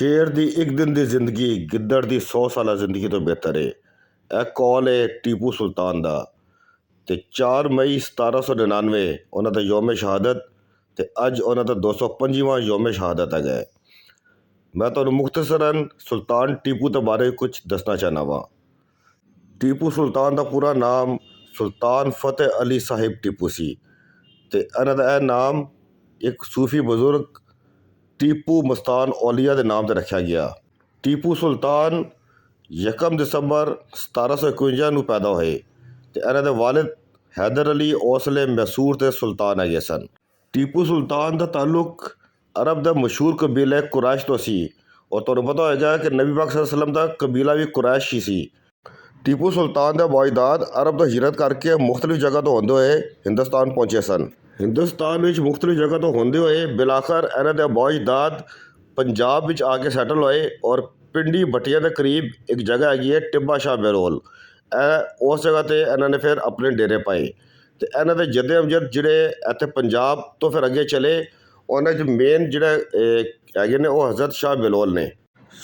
ਸ਼ੇਰ ਦੀ ਇੱਕ ਦਿਨ ਦੀ ਜ਼ਿੰਦਗੀ ਗਿੱਦੜ ਦੀ 100 ਸਾਲਾ ਜ਼ਿੰਦਗੀ ਤੋਂ ਬਿਹਤਰ ਏ। ਇਹ ਕੌਲ ਏ ਟੀਪੂ ਸੁਲਤਾਨ ਦਾ। ਤੇ 4 ਮਈ 1799 ਉਹਨਾਂ ਦਾ ਯੌਮ ਸ਼ਹਾਦਤ ਤੇ ਅੱਜ ਉਹਨਾਂ ਦਾ 225ਵਾਂ ਯੌਮ ਸ਼ਹਾਦਤ ਹੈਗਾ ਹੈ। ਮੈਂ ਤੁਹਾਨੂੰ ਮੁਖਤਸਰਨ ਸੁਲਤਾਨ ਟੀਪੂ ਦੇ ਬਾਰੇ ਕੁਝ ਦੱਸਣਾ ਚਾਹੁੰਦਾ ਵਾਂ। ਟੀਪੂ ਸੁਲਤਾਨ ਦਾ ਪੂਰਾ ਨਾਮ ਸੁਲਤਾਨ ਫਤਿਹ ਅਲੀ ਸਾਹਿਬ ਟੀਪੂ ਸੀ ਤੇ ਇਹਨਾਂ ਦਾ ਇਹ ਨਾਮ ਇੱਕ ਸੂਫੀ ਬਜ਼ੁਰਗ ਟੀਪੂ ਮਸਤਾਨ ਔਲੀਆ ਦੇ ਨਾਮ 'ਤੇ ਰੱਖਿਆ ਗਿਆ। ਟੀਪੂ ਸੁਲਤਾਨ 1 ਦਸੰਬਰ 1751 ਨੂੰ ਪੈਦਾ ਹੋਏ ਤੇ ਇਹਨਾਂ ਦੇ ਵਾਲਿਦ ਹੈਦਰ ਅਲੀ ਉਸ ਵੇਲੇ ਮੈਸੂਰ ਦੇ ਸੁਲਤਾਨ ਹੈਗੇ ਸਨ। ਟੀਪੂ ਸੁਲਤਾਨ ਦਾ ਤਾਲੁਕ ਅਰਬ ਦੇ ਮਸ਼ਹੂਰ ਕਬੀਲੇ ਕੁਰੈਸ਼ ਤੋਂ ਸੀ ਔਰ ਤੁਹਾਨੂੰ ਪਤਾ ਹੋਏਗਾ ਕਿ ਨਬੀ ਪਾਕ ਸੱਲੱਲਾਹੁ ਅਲੈਹਿ ਵਸੱਲਮ ਦਾ ਕਬੀਲਾ ਵੀ ਕੁਰੈਸ਼ ਹੀ ਸੀ। ਟੀਪੂ ਸੁਲਤਾਨ ਦੇ ਬਾਇਦਾਦ ਅਰਬ ਤੋਂ ਹਿਜਰਤ ਕਰਕੇ ਮੁਖਤਲਿਫ ਜਗ੍ਹਾ ਤੋਂ ਹੁੰਦੇ ਹੋਏ ਹਿੰਦੁਸਤਾਨ ਪਹੁੰਚੇ ਸਨ। ਹਿੰਦੁਸਤਾਨ ਵਿੱਚ ਮੁਖਤਲਿਫ ਜਗ੍ਹਾ ਤੋਂ ਹੁੰਦੇ ਹੋਏ ਬਿਲਾਖਰ ਇਹਨਾਂ ਦੇ ਬਾਇਦਾਦ ਪੰਜਾਬ ਵਿੱਚ ਆ ਕੇ ਸੈਟਲ ਹੋਏ ਔਰ ਪਿੰਡੀ ਭੱਟੀਆਂ ਦੇ ਕਰੀਬ ਇੱਕ ਜਗ੍ਹਾ ਹੈਗੀ ਹੈ ਟਿੱਬਾ ਸ਼ਾਹ ਬਹਿਲੋਲ। ਇਹ ਉਸ ਜਗ੍ਹਾ 'ਤੇ ਇਹਨਾਂ ਨੇ ਫਿਰ ਆਪਣੇ ਡੇਰੇ ਪਾਏ ਤੇ ਇਹਨਾਂ ਦੇ ਜੱਦੇ ਅਮਜਦ ਜਿਹੜੇ ਇੱਥੇ ਪੰਜਾਬ ਤੋਂ ਫਿਰ ਅੱਗੇ ਚਲੇ ਉਹਨਾਂ 'ਚ ਮੇਨ ਜਿਹੜਾ ਹੈਗੇ ਨੇ ਉਹ ਹਜ਼ਰਤ ਸ਼ਾਹ ਬਹਿਲੋਲ ਨੇ।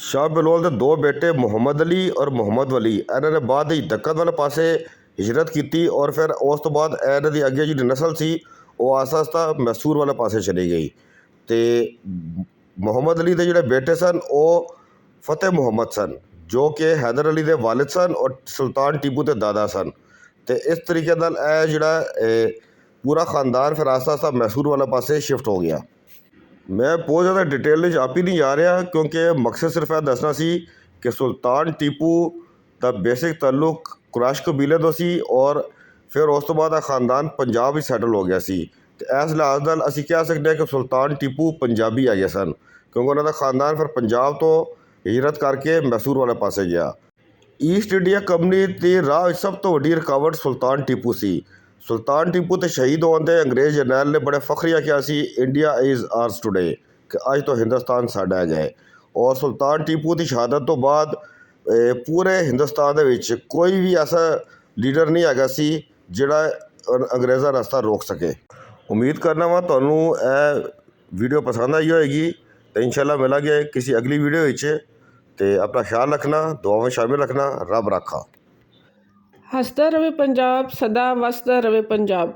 ਸ਼ਾਹ ਬਹਿਲੋਲ ਦੇ 2 ਬੇਟੇ ਮੁਹੰਮਦ ਅਲੀ ਔਰ ਮੁਹੰਮਦ ਵਲੀ ਇਹਨਾਂ ਨੇ ਬਾਅਦ ਵਿੱਚ ਦੱਖਣ ਵਾਲੇ ਪਾਸੇ ਹਿਜਰਤ ਕੀਤੀ ਔਰ ਫਿਰ ਉਸ ਤੋਂ ਬਾਅਦ ਇਹਨਾਂ ਦੀ ਅੱਗੇ ਜਿਹੜੀ ਨਸਲ ਸੀ ਉਹ ਆਸਤਾ ਆਸਤਾ ਮੈਸੂਰ ਵਾਲੇ ਪਾਸੇ ਚਲੀ ਗਈ ਤੇ ਮੁਹੰਮਦ ਅਲੀ ਦੇ ਜਿਹੜੇ ਬੇਟੇ ਸਨ ਉਹ ਫਤਿਹ ਮੁਹੰਮਦ ਸਨ ਜੋ ਕਿ ਹੈਦਰ ਅਲੀ ਦੇ ਵਾਲਿਦ ਸਨ ਔਰ ਸੁਲਤਾਨ ਟੀਪੂ ਦੇ ਦਾਦਾ ਸਨ। ਤੇ ਇਸ ਤਰੀਕੇ ਨਾਲ ਇਹ ਜਿਹੜਾ ਪੂਰਾ ਖਾਨਦਾਨ ਫਿਰ ਆਸਤਾ ਆਸਤਾ ਮੈਸੂਰ ਵਾਲੇ ਪਾਸੇ ਸ਼ਿਫਟ ਹੋ ਗਿਆ। ਮੈਂ ਬਹੁਤ ਜ਼ਿਆਦਾ ਡਿਟੇਲ ਵਿੱਚ ਆਪ ਹੀ ਨਹੀਂ ਜਾ ਰਿਹਾ ਕਿਉਂਕਿ ਮਕਸਦ ਸਿਰਫ ਇਹ ਦੱਸਣਾ ਸੀ ਕਿ ਸੁਲਤਾਨ ਟੀਪੂ ਦਾ ਬੇਸਿਕ ਤਾਲੁਕ ਕੁਰੈਸ਼ ਕਬੀਲੇ ਤੋਂ ਸੀ ਔਰ ਫਿਰ ਉਸ ਤੋਂ ਬਾਅਦ ਇਹ ਖਾਨਦਾਨ ਪੰਜਾਬ ਵਿੱਚ ਸੈਟਲ ਹੋ ਗਿਆ ਸੀ ਤੇ ਇਸ ਲਿਹਾਜ਼ ਨਾਲ ਅਸੀਂ ਕਹਿ ਸਕਦੇ ਹਾਂ ਕਿ ਸੁਲਤਾਨ ਟੀਪੂ ਪੰਜਾਬੀ ਹੈਗੇ ਸਨ ਕਿਉਂਕਿ ਉਹਨਾਂ ਦਾ ਖਾਨਦਾਨ ਫਿਰ ਪੰਜਾਬ ਤੋਂ ਹਿਜਰਤ ਕਰਕੇ ਮੈਸੂਰ ਵਾਲੇ ਪਾਸੇ ਗਿਆ। ਈਸਟ ਇੰਡੀਆ ਕੰਪਨੀ ਦੀ ਰਾਹ ਵਿੱਚ ਸਭ ਤੋਂ ਵੱਡੀ ਰੁਕਾਵਟ ਸੁਲਤਾਨ ਟੀਪੂ ਸੀ। ਸੁਲਤਾਨ ਟੀਪੂ ਤੇ ਸ਼ਹੀਦ ਹੋਣ 'ਤੇ ਅੰਗਰੇਜ਼ ਜਰਨੈਲ ਨੇ ਬੜੇ ਫਖਰੀਆ ਕਿਹਾ ਸੀ ਇੰਡੀਆ ਇਜ਼ ਆਰਸ ਟੂਡੇ ਕਿ ਅੱਜ ਤੋਂ ਹਿੰਦੁਸਤਾਨ ਸਾਡਾ ਹੈਗਾ ਹੈ। ਔਰ ਸੁਲਤਾਨ ਟੀਪੂ ਦੀ ਸ਼ਹਾਦਤ ਤੋਂ ਬਾਅਦ ਪੂਰੇ ਹਿੰਦੁਸਤਾਨ ਦੇ ਵਿੱਚ ਕੋਈ ਵੀ ਐਸਾ ਲੀਡਰ ਨਹੀਂ ਹੈਗਾ ਸੀ ਜਿਹੜਾ ਅੰਗਰੇਜ਼ਾਂ ਦਾ ਰਸਤਾ ਰੋਕ ਸਕੇ। ਉਮੀਦ ਕਰਨਾ ਵਾ ਤੁਹਾਨੂੰ ਇਹ ਵੀਡੀਓ ਪਸੰਦ ਆਈ ਹੋਏਗੀ ਤੇ ਇਨਸ਼ਾਅੱਲਾ ਮਿਲਾਂਗੇ ਕਿਸੇ ਅਗਲੀ ਵੀਡੀਓ ਵਿੱਚ ਤੇ ਆਪਣਾ ਖਿਆਲ ਰੱਖਣਾ, ਦੁਆਵਾਂ ਵਿੱਚ ਸ਼ਾਮਿਲ ਰੱਖਣਾ। ਰੱਬ ਰਾਖਾ। ਹੱਸਦਾ ਰਵੇ ਪੰਜਾਬ, ਸਦਾ ਵਸਦਾ ਰਵੇ ਪੰਜਾਬ।